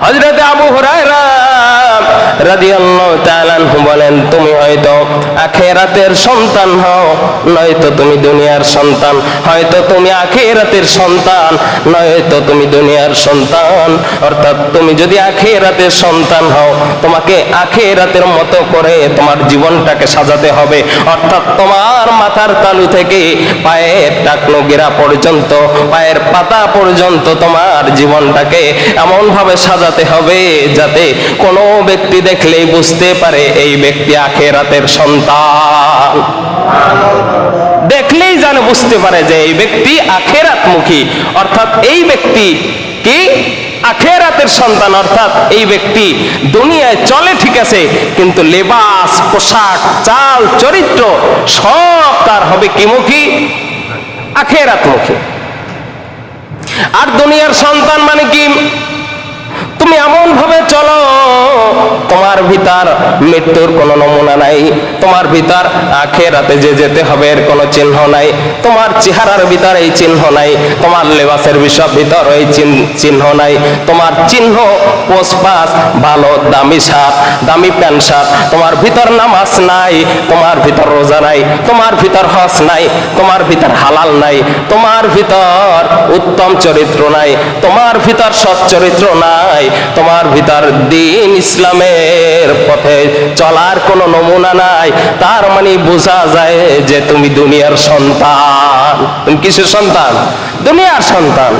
হযরত আবু হুরায়রা রাদিয়াল্লাহু তাআলা আনহু বলেন, তুমি হয়তো আখিরাতের সন্তান হও, নয়তো তুমি দুনিয়ার সন্তান। হয়তো তুমি আখিরাতের সন্তান, নয়তো তুমি দুনিয়ার সন্তান। অর্থাৎ তুমি যদি আখিরাতের সন্তান হও, তোমাকে আখিরাতের মতো করে তোমার জীবনটাকে সাজাতে হবে। অর্থাৎ তোমার মাথার তালু থেকে পায়ের টাকনো গিরা পর্যন্ত, পায়ের পাতা পর্যন্ত তোমার জীবনটাকে এমন ভাবে সাজাতে হবে যাতে কোনো ব্যক্তি দেখলেই বুঝতে পারে এই ব্যক্তি আখিরাতের সন্তান। দেখলেই যেন বুঝতে পারে যে এই ব্যক্তি আখিরাতমুখী, অর্থাৎ এই ব্যক্তি কি আখিরাতের সন্তান। অর্থাৎ এই ব্যক্তি দুনিয়ায় চলে ঠিক আছে, কিন্তু লেবাস, পোশাক, চাল, চরিত্র সব তার হবে কি মুখী? আখিরাতমুখী। আর দুনিয়ার সন্তান মানে কি? তুমি এমন ভাবে চলো তোমার ভিতর মৃত্যুর কোনো নমুনা নাই, তোমার ভিতর আখিরাতে যে যেতে হবে এর কোনো চিহ্ন নাই, তোমার চেহারার ভিতর এই চিহ্ন নাই, তোমার লেবাসের ভিতর এই চিহ্ন নাই, তোমার চিহ্ন পোশপাশ ভালো দামি শার্ট, দামি প্যান্ট শার্ট, তোমার ভিতর নামাজ নাই, তোমার ভিতর রোজা নাই, তোমার ভিতর হজ নাই, তোমার ভিতর হালাল নাই, তোমার ভিতর উত্তম চরিত্র নাই, তোমার ভিতর সৎ চরিত্র নাই, তোমার ভিতর দ্বীন ইসলামের পথে চলার কোনো নমুনা নাই। তার মানে বোঝা যায় যে তুমি দুনিয়ার সন্তান। তুমি কিসের সন্তান? দুনিয়ার সন্তান।